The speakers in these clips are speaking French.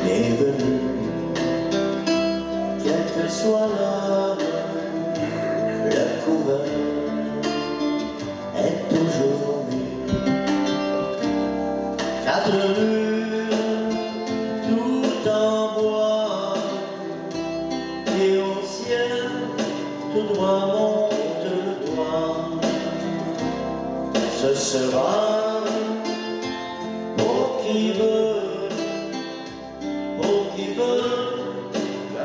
Bienvenue, quel que soit l'homme, le couvent est toujours nu. Quatre murs, tout en bois, et au ciel, tout droit monte le toit. Ce sera pour qui veut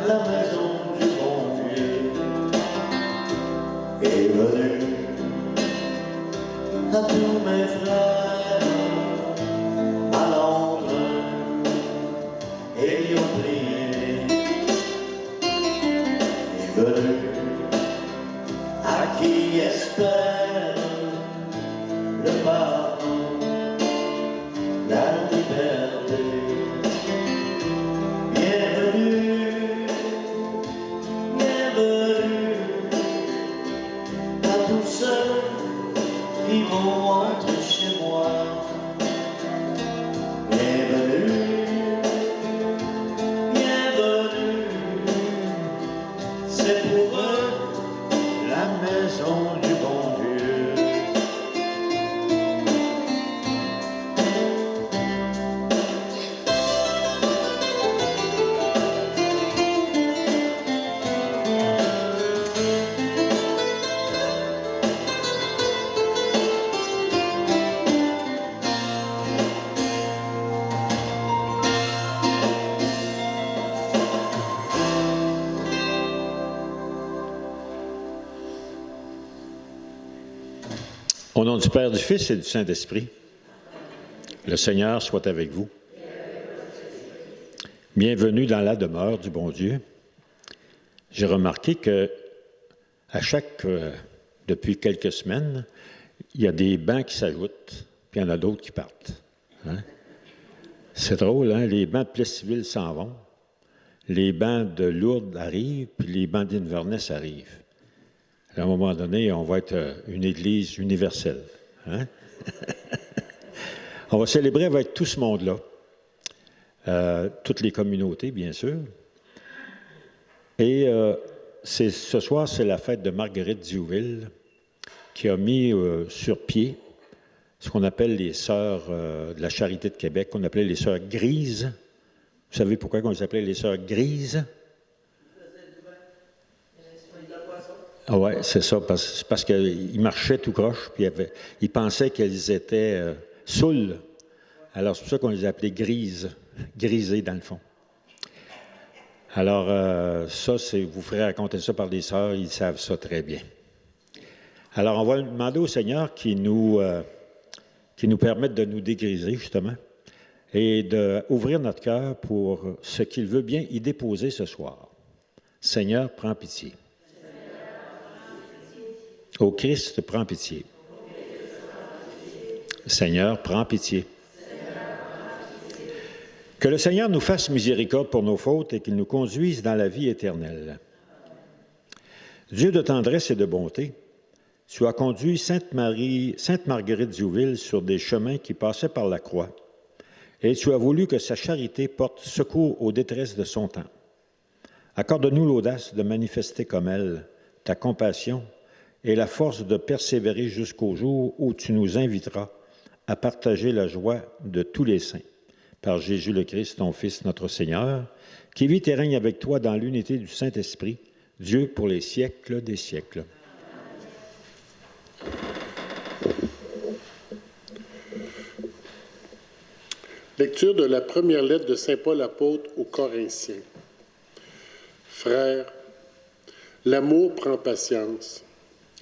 la maison du bon Dieu est venue à tous mes frères à Londres et ils ont prié. Est venue à qui espère le pardon, la liberté. Ils vont entrer chez moi. Bienvenue, bienvenue, c'est pour eux la maison du bon Dieu. Au nom du Père, du Fils et du Saint-Esprit, le Seigneur soit avec vous. Bienvenue dans la demeure du bon Dieu. J'ai remarqué que depuis quelques semaines, il y a des bancs qui s'ajoutent, puis il y en a d'autres qui partent. Hein? C'est drôle, hein? Les bancs de Plessisville s'en vont, les bancs de Lourdes arrivent, puis les bancs d'Inverness arrivent. À un moment donné, on va être une Église universelle. Hein? On va célébrer avec tout ce monde-là. Toutes les communautés, bien sûr. Et ce soir, c'est la fête de Marguerite Diouville qui a mis sur pied ce qu'on appelle les Sœurs de la Charité de Québec, qu'on appelait les Sœurs Grises. Vous savez pourquoi on les appelait les Sœurs Grises? Ah oui, c'est ça, parce qu'ils marchaient tout croche, puis ils pensaient qu'elles étaient saoules. Alors, c'est pour ça qu'on les appelait grises, grisées dans le fond. Alors, vous ferez raconter ça par des sœurs, ils savent ça très bien. Alors, on va demander au Seigneur qui nous permette de nous dégriser, justement, et d'ouvrir notre cœur pour ce qu'il veut bien y déposer ce soir. Seigneur, prends pitié. Ô Christ, prends pitié. Seigneur, prends pitié. Que le Seigneur nous fasse miséricorde pour nos fautes et qu'il nous conduise dans la vie éternelle. Dieu de tendresse et de bonté, tu as conduit Sainte Marguerite Diouville sur des chemins qui passaient par la croix, et tu as voulu que sa charité porte secours aux détresses de son temps. Accorde-nous l'audace de manifester comme elle ta compassion et la force de persévérer jusqu'au jour où tu nous inviteras à partager la joie de tous les saints. Par Jésus le Christ, ton Fils, notre Seigneur, qui vit et règne avec toi dans l'unité du Saint-Esprit, Dieu pour les siècles des siècles. Lecture de la première lettre de saint Paul apôtre aux Corinthiens. Frères, l'amour prend patience,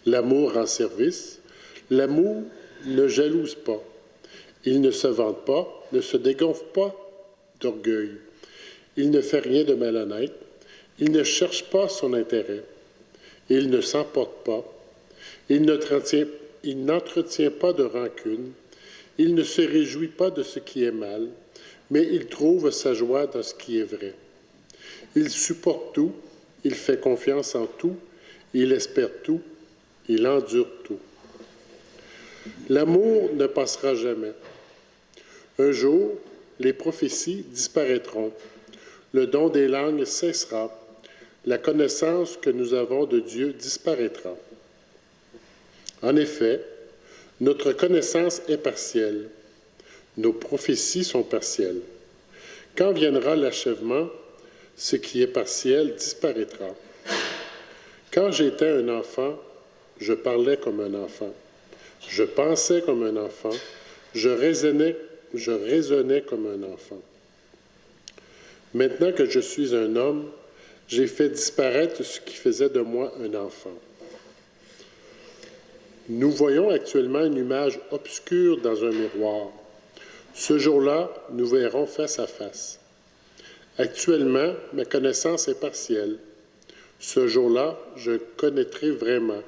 l'amour rend service, l'amour ne jalouse pas, il ne se vante pas, ne se dégonfle pas d'orgueil, il ne fait rien de malhonnête, il ne cherche pas son intérêt, il ne s'emporte pas, il n'entretient pas de rancune, il ne se réjouit pas de ce qui est mal, mais il trouve sa joie dans ce qui est vrai. Il supporte tout, il fait confiance en tout, il espère tout, il endure tout. L'amour ne passera jamais. Un jour, les prophéties disparaîtront, Le don des langues cessera. La connaissance que nous avons de Dieu disparaîtra. En effet, notre connaissance est partielle. Nos prophéties sont partielles. Quand viendra l'achèvement, ce qui est partiel disparaîtra. Quand j'étais un enfant, je parlais comme un enfant. Je pensais comme un enfant. Je raisonnais comme un enfant. Maintenant que je suis un homme, j'ai fait disparaître ce qui faisait de moi un enfant. Nous voyons actuellement une image obscure dans un miroir. Ce jour-là, nous verrons face à face. Actuellement, ma connaissance est partielle. Ce jour-là, je connaîtrai vraiment,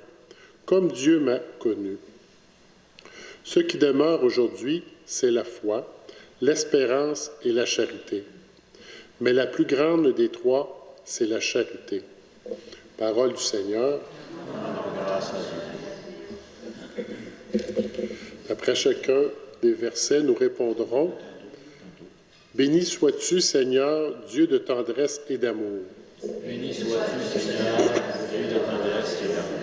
comme Dieu m'a connu. Ce qui demeure aujourd'hui, c'est la foi, l'espérance et la charité. Mais la plus grande des trois, c'est la charité. Parole du Seigneur. Après chacun des versets, nous répondrons « Béni sois-tu, Seigneur, Dieu de tendresse et d'amour. » Béni sois-tu, Seigneur, Dieu de tendresse et d'amour.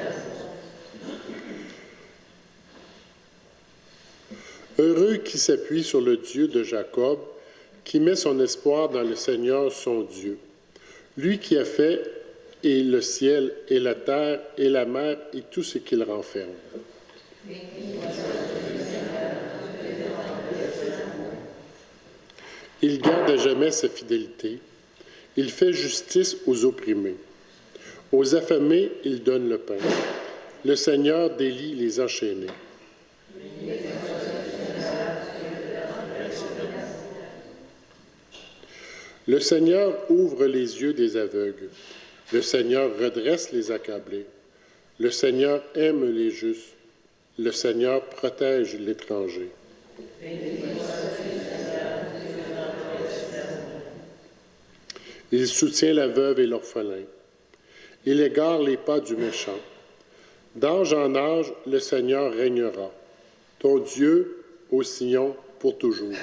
Heureux qui s'appuie sur le Dieu de Jacob, qui met son espoir dans le Seigneur son Dieu. Lui qui a fait et le ciel et la terre et la mer et tout ce qu'il renferme. Il garde à jamais sa fidélité. Il fait justice aux opprimés. Aux affamés, il donne le pain. Le Seigneur délie les enchaînés. Le Seigneur ouvre les yeux des aveugles. Le Seigneur redresse les accablés. Le Seigneur aime les justes. Le Seigneur protège l'étranger. Il soutient la veuve et l'orphelin. Il égare les pas du méchant. D'âge en âge, le Seigneur régnera. Ton Dieu, ô Sion, pour toujours.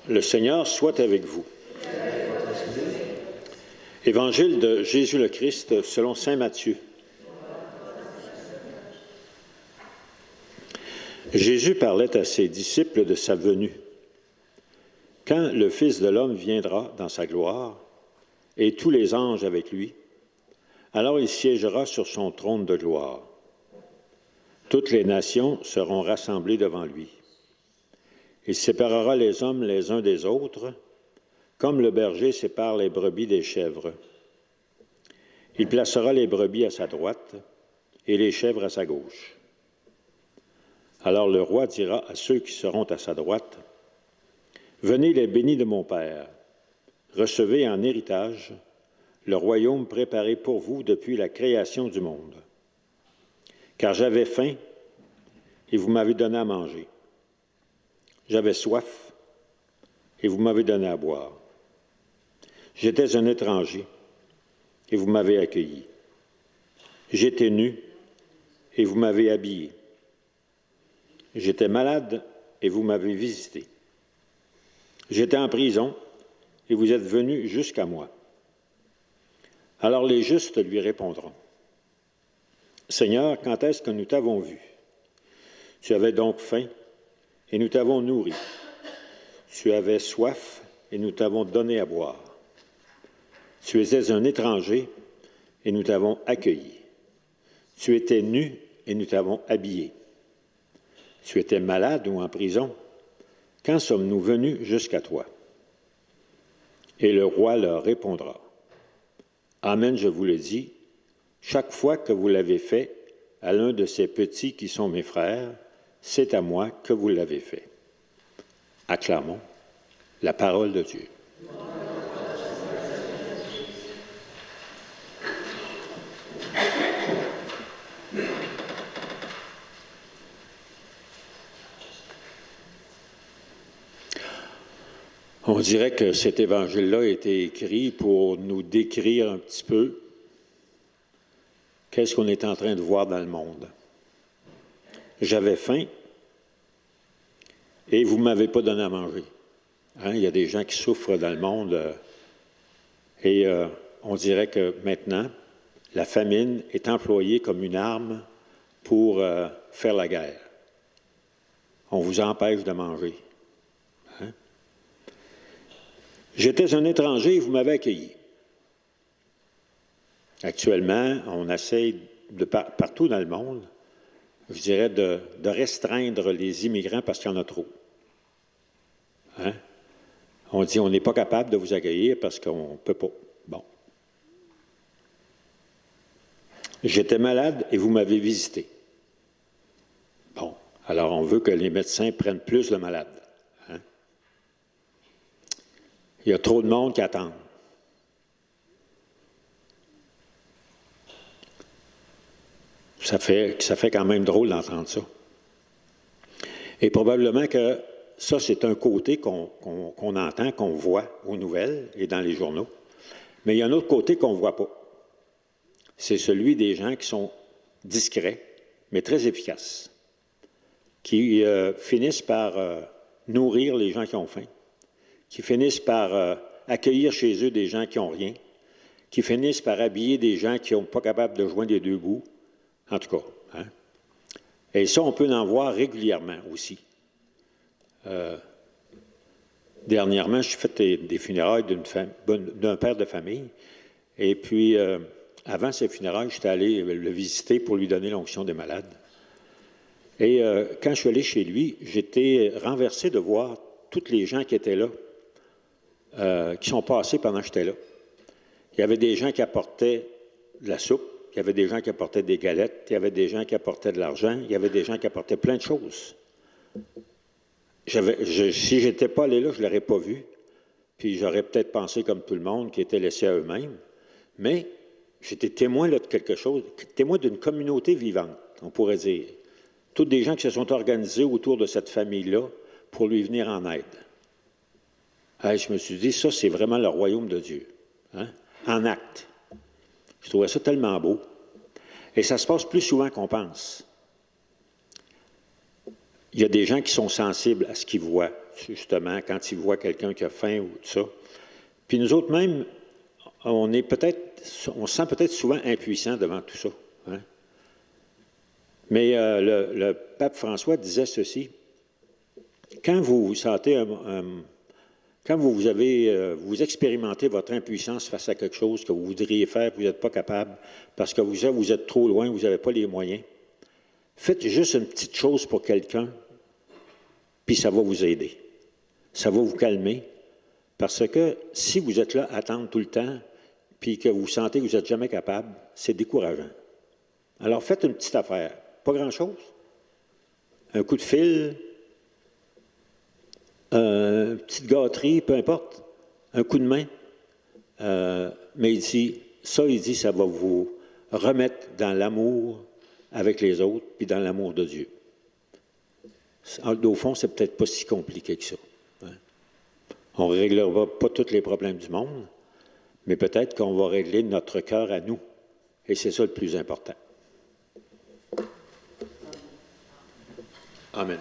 Le Seigneur soit avec vous. Évangile de Jésus le Christ selon saint Matthieu. Jésus parlait à ses disciples de sa venue. Quand le Fils de l'homme viendra dans sa gloire, et tous les anges avec lui, alors il siégera sur son trône de gloire. Toutes les nations seront rassemblées devant lui. Il séparera les hommes les uns des autres, comme le berger sépare les brebis des chèvres. Il placera les brebis à sa droite et les chèvres à sa gauche. Alors le roi dira à ceux qui seront à sa droite, « Venez les bénis de mon Père, recevez en héritage le royaume préparé pour vous depuis la création du monde. Car j'avais faim et vous m'avez donné à manger. J'avais soif, et vous m'avez donné à boire. J'étais un étranger, et vous m'avez accueilli. J'étais nu, et vous m'avez habillé. J'étais malade, et vous m'avez visité. J'étais en prison, et vous êtes venus jusqu'à moi. » Alors les justes lui répondront, « Seigneur, quand est-ce que nous t'avons vu? Tu avais donc faim, et nous t'avons nourri. Tu avais soif, et nous t'avons donné à boire. Tu étais un étranger, et nous t'avons accueilli. Tu étais nu, et nous t'avons habillé. Tu étais malade ou en prison. Quand sommes-nous venus jusqu'à toi? » Et le roi leur répondra, « Amen, je vous le dis, chaque fois que vous l'avez fait à l'un de ces petits qui sont mes frères, c'est à moi que vous l'avez fait. » Acclamons. La parole de Dieu. On dirait que cet évangile-là a été écrit pour nous décrire un petit peu qu'est-ce qu'on est en train de voir dans le monde. J'avais faim et vous ne m'avez pas donné à manger. Hein? Il y a des gens qui souffrent dans le monde et on dirait que maintenant, la famine est employée comme une arme pour faire la guerre. On vous empêche de manger. Hein? J'étais un étranger et vous m'avez accueilli. Actuellement, on essaie partout dans le monde, je dirais, de restreindre les immigrants parce qu'il y en a trop. Hein? On dit on n'est pas capable de vous accueillir parce qu'on ne peut pas. Bon. J'étais malade et vous m'avez visité. Bon. Alors, on veut que les médecins prennent plus de malades. Hein? Il y a trop de monde qui attend. Ça fait quand même drôle d'entendre ça. Et probablement que ça, c'est un côté qu'on entend, qu'on voit aux nouvelles et dans les journaux. Mais il y a un autre côté qu'on ne voit pas. C'est celui des gens qui sont discrets, mais très efficaces, qui finissent par nourrir les gens qui ont faim, qui finissent par accueillir chez eux des gens qui n'ont rien, qui finissent par habiller des gens qui ne sont pas capables de joindre les deux bouts. En tout cas. Hein? Et ça, on peut en voir régulièrement aussi. Dernièrement, je suis fait des funérailles d'un père de famille. Et puis, avant ces funérailles, j'étais allé le visiter pour lui donner l'onction des malades. Et quand je suis allé chez lui, j'étais renversé de voir tous les gens qui étaient là, qui sont passés pendant que j'étais là. Il y avait des gens qui apportaient de la soupe. Il y avait des gens qui apportaient des galettes, il y avait des gens qui apportaient de l'argent, il y avait des gens qui apportaient plein de choses. Si je n'étais pas allé là, je ne l'aurais pas vu, puis j'aurais peut-être pensé comme tout le monde qui était laissé à eux-mêmes, mais j'étais témoin là, de quelque chose, témoin d'une communauté vivante, on pourrait dire. Toutes des gens qui se sont organisés autour de cette famille-là pour lui venir en aide. Et je me suis dit, ça, c'est vraiment le royaume de Dieu, hein? En acte. Je trouvais ça tellement beau. Et ça se passe plus souvent qu'on pense. Il y a des gens qui sont sensibles à ce qu'ils voient, justement, quand ils voient quelqu'un qui a faim ou tout ça. Puis nous autres même, on se sent peut-être souvent impuissants devant tout ça. Hein? Mais le pape François disait ceci. Quand vous vous sentez quand vous expérimentez votre impuissance face à quelque chose que vous voudriez faire, que vous n'êtes pas capable, parce que vous êtes trop loin, vous n'avez pas les moyens, faites juste une petite chose pour quelqu'un, puis ça va vous aider. Ça va vous calmer, parce que si vous êtes là à attendre tout le temps, puis que vous sentez que vous n'êtes jamais capable, c'est décourageant. Alors faites une petite affaire, pas grand-chose. Un coup de fil, une petite gâterie, peu importe, un coup de main. Mais il dit, ça va vous remettre dans l'amour avec les autres, puis dans l'amour de Dieu. Au fond, c'est peut-être pas si compliqué que ça. Hein? On ne réglera pas tous les problèmes du monde, mais peut-être qu'on va régler notre cœur à nous. Et c'est ça le plus important. Amen.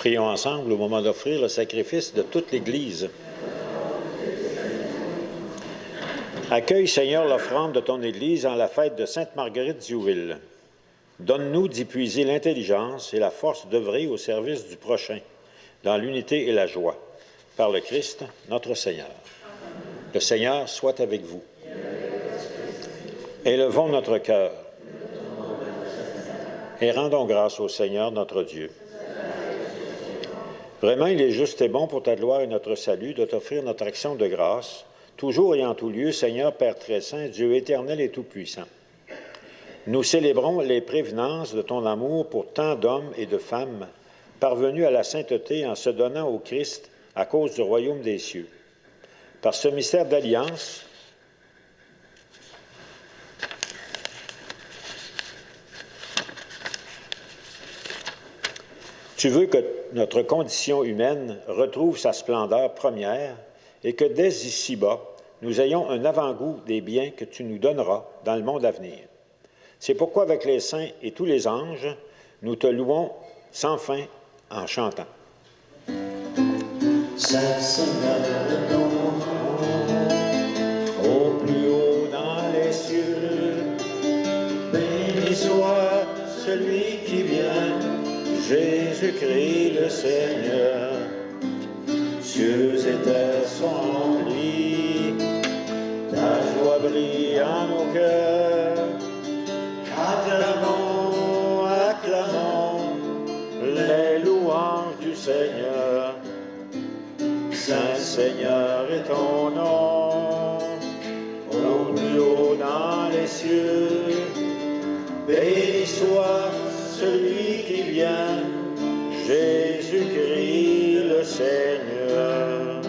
Prions ensemble au moment d'offrir le sacrifice de toute l'Église. Accueille, Seigneur, l'offrande de ton Église en la fête de Sainte Marguerite Diouville. Donne-nous d'y puiser l'intelligence et la force d'œuvrer au service du prochain, dans l'unité et la joie. Par le Christ, notre Seigneur. Le Seigneur soit avec vous. Élevons notre cœur et rendons grâce au Seigneur notre Dieu. Vraiment, il est juste et bon pour ta gloire et notre salut de t'offrir notre action de grâce, toujours et en tout lieu, Seigneur Père très saint, Dieu éternel et tout-puissant. Nous célébrons les prévenances de ton amour pour tant d'hommes et de femmes parvenus à la sainteté en se donnant au Christ à cause du royaume des cieux. Par ce mystère d'alliance, tu veux que notre condition humaine retrouve sa splendeur première et que dès ici-bas, nous ayons un avant-goût des biens que tu nous donneras dans le monde à venir. C'est pourquoi, avec les saints et tous les anges, nous te louons sans fin en chantant. Saint Seigneur de ton nom, Au plus haut dans les cieux, béni soit celui qui vient, Jésus-Christ le Seigneur. Cieux et terre sont remplis, ta joie brille en nos cœurs. Acclamons, acclamons les louanges du Seigneur. Saint Seigneur est ton nom, au plus haut dans les cieux. Béni soit celui qui vient, Jésus-Christ le Seigneur.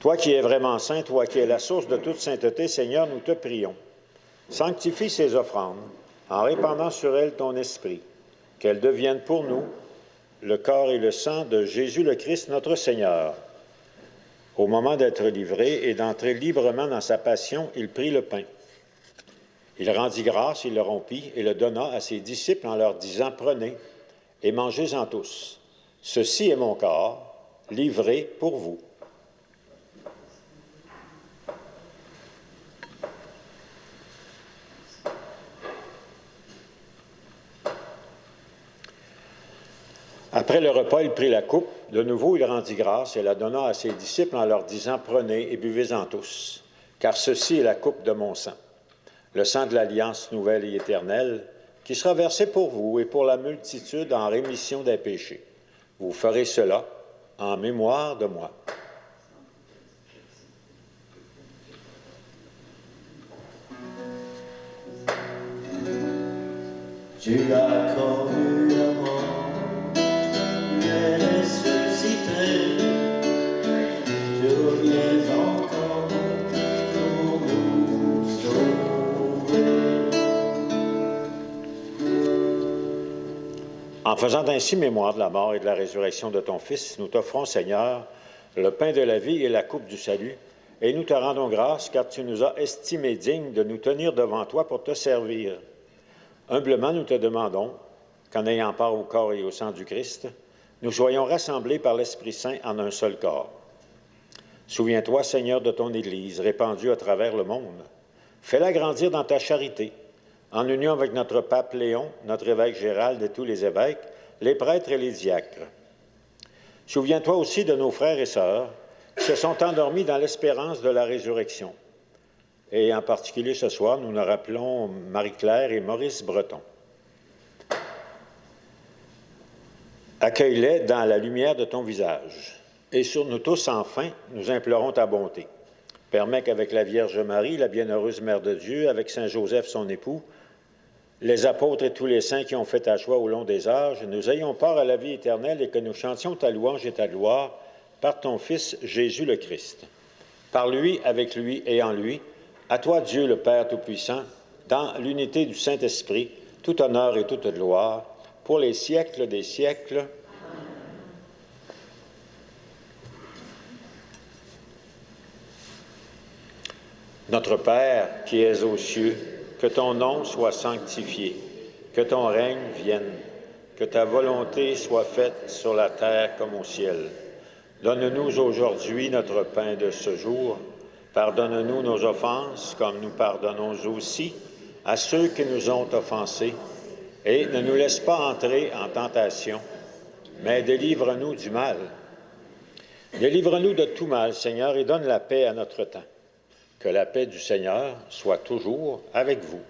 Toi qui es vraiment saint, toi qui es la source de toute sainteté, Seigneur, nous te prions. Sanctifie ces offrandes en répandant sur elles ton esprit, qu'elles deviennent pour nous le corps et le sang de Jésus le Christ, notre Seigneur. Au moment d'être livré et d'entrer librement dans sa passion, il prit le pain. Il rendit grâce, il le rompit et le donna à ses disciples en leur disant, « Prenez et mangez-en tous. Ceci est mon corps, livré pour vous. » Après le repas, il prit la coupe. De nouveau, il rendit grâce et la donna à ses disciples en leur disant, « Prenez et buvez-en tous, car ceci est la coupe de mon sang, le sang de l'alliance nouvelle et éternelle, qui sera versé pour vous et pour la multitude en rémission des péchés. Vous ferez cela en mémoire de moi. » tu as connu la mort, tu es ressuscité, tu reviens encore pour nous sauver. En faisant ainsi mémoire de la mort et de la résurrection de ton Fils, nous t'offrons, Seigneur, le pain de la vie et la coupe du salut, et nous te rendons grâce car tu nous as estimés dignes de nous tenir devant toi pour te servir. Humblement, nous te demandons qu'en ayant part au corps et au sang du Christ, nous soyons rassemblés par l'Esprit Saint en un seul corps. Souviens-toi, Seigneur, de ton Église répandue à travers le monde. Fais-la grandir dans ta charité, en union avec notre pape Léon, notre évêque Gérald et tous les évêques, les prêtres et les diacres. Souviens-toi aussi de nos frères et sœurs qui se sont endormis dans l'espérance de la résurrection. Et en particulier ce soir, nous nous rappelons Marie-Claire et Maurice Breton. Accueille-les dans la lumière de ton visage. Et sur nous tous, enfin, nous implorons ta bonté. Permets qu'avec la Vierge Marie, la bienheureuse Mère de Dieu, avec Saint Joseph, son époux, les apôtres et tous les saints qui ont fait ta choix au long des âges, nous ayons part à la vie éternelle et que nous chantions ta louange et ta gloire par ton Fils Jésus le Christ. Par lui, avec lui et en lui, à toi, Dieu le Père Tout-Puissant, dans l'unité du Saint-Esprit, tout honneur et toute gloire, pour les siècles des siècles. Notre Père, qui es aux cieux, que ton nom soit sanctifié, que ton règne vienne, que ta volonté soit faite sur la terre comme au ciel. Donne-nous aujourd'hui notre pain de ce jour. Pardonne-nous nos offenses, comme nous pardonnons aussi à ceux qui nous ont offensés. Et ne nous laisse pas entrer en tentation, mais délivre-nous du mal. Délivre-nous de tout mal, Seigneur, et donne la paix à notre temps. Que la paix du Seigneur soit toujours avec vous.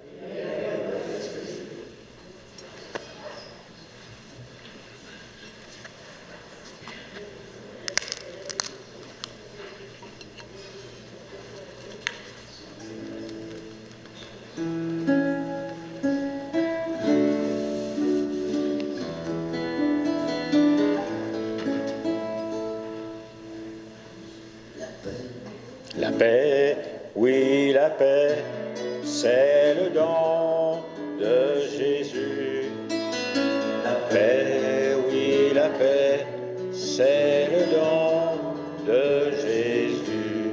La paix, oui, la paix, c'est le don de Jésus. La paix, oui, la paix, c'est le don de Jésus.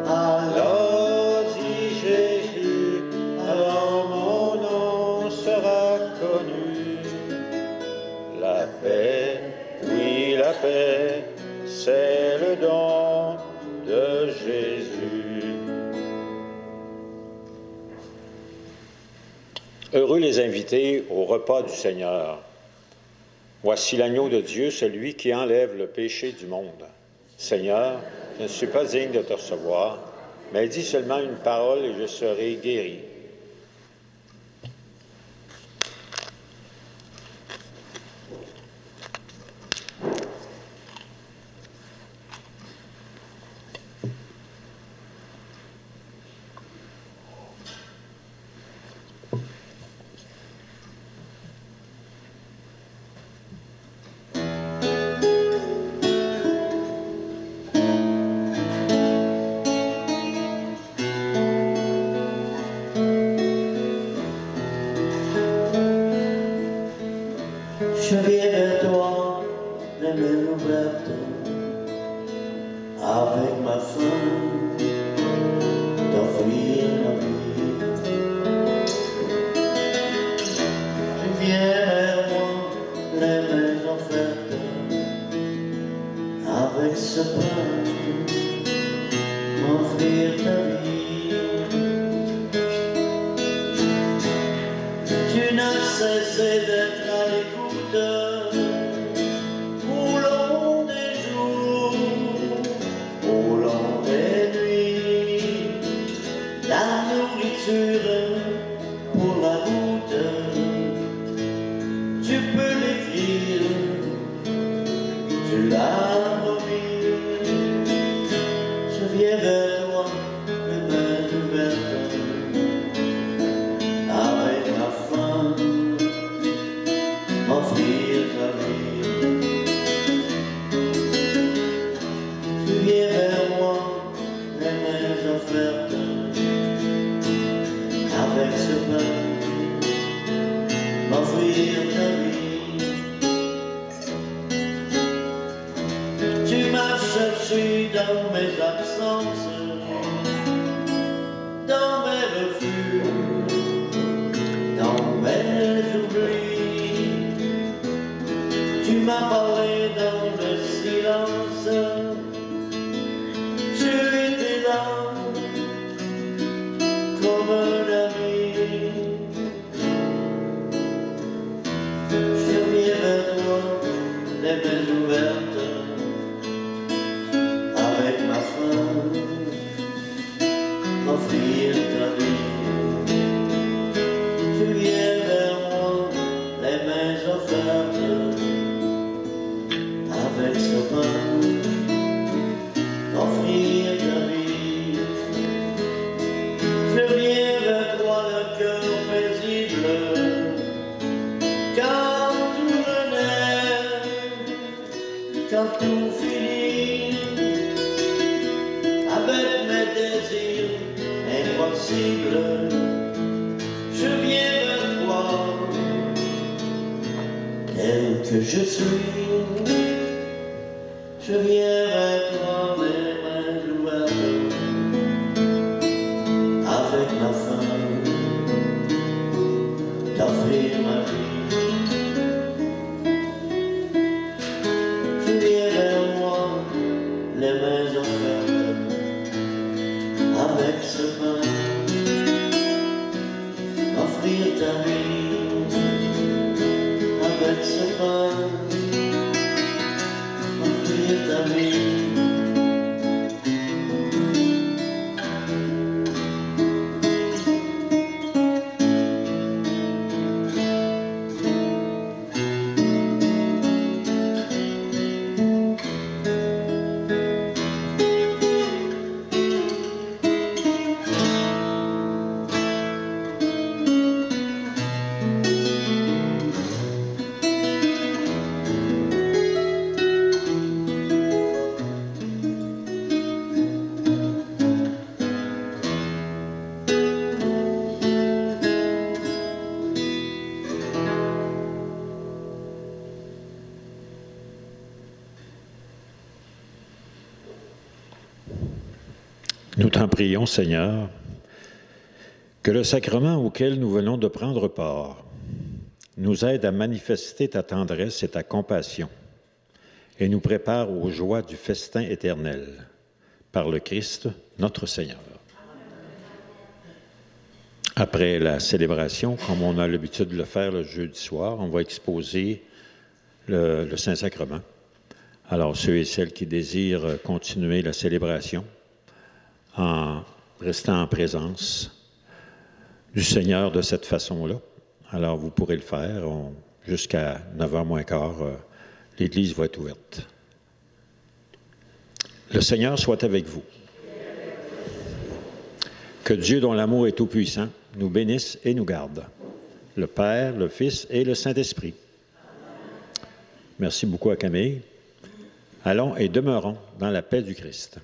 Alors dit Jésus, alors mon nom sera connu. La paix, oui, la paix, c'est le don de Jésus. Heureux les invités au repas du Seigneur. Voici l'agneau de Dieu, celui qui enlève le péché du monde. Seigneur, je ne suis pas digne de te recevoir, mais dis seulement une parole et je serai guéri. Je viens vers toi, les mains ouvertes, avec ma faim, d'offrir ma vie. Je viens vers moi, les mains offertes, avec ce pain, m'offrir ta vie. Tu n'as cessé d'être à l'écoute au long des jours, au long des nuits, la nourriture pour la goutte, tu peux l'écrire, tu l'as promis. Je viens vers toi, les mains ouvertes, avec ma faim, m'offrir ta vie. Tu viens vers moi, les mains offertes, avec ce pain, m'offrir ta vie. Tu m'as cherché dans mes absences, dans mes refus, dans mes oublis. Tu m'as parlé dans le silence, tu étais là comme un ami. Je viens vers toi, les mains ouvertes, avec ma faim, m'offrir ta vie. Tu viens vers moi, les mains offertes, avec ce pain, m'offrir ta vie. Je viens vers toi, le cœur paisible, quand tout renaît, quand tout finit, avec mes désirs impossibles. Je viens vers toi, tel que je suis. Je viens vers toi, les mains ouvertes, avec ma faim, t'offrir ma vie. laisse pas m'offrir ta vie. Nous t'en prions, Seigneur, que le sacrement auquel nous venons de prendre part nous aide à manifester ta tendresse et ta compassion et nous prépare aux joies du festin éternel par le Christ, notre Seigneur. Après la célébration, comme on a l'habitude de le faire le jeudi soir, on va exposer le Saint-Sacrement. Alors, ceux et celles qui désirent continuer la célébration, en restant en présence du Seigneur de cette façon-là. Alors, vous pourrez le faire. Jusqu'à 9h moins quart, l'Église va être ouverte. Le Seigneur soit avec vous. Que Dieu, dont l'amour est tout-puissant, nous bénisse et nous garde. Le Père, le Fils et le Saint-Esprit. Merci beaucoup à Camille. Allons et demeurons dans la paix du Christ.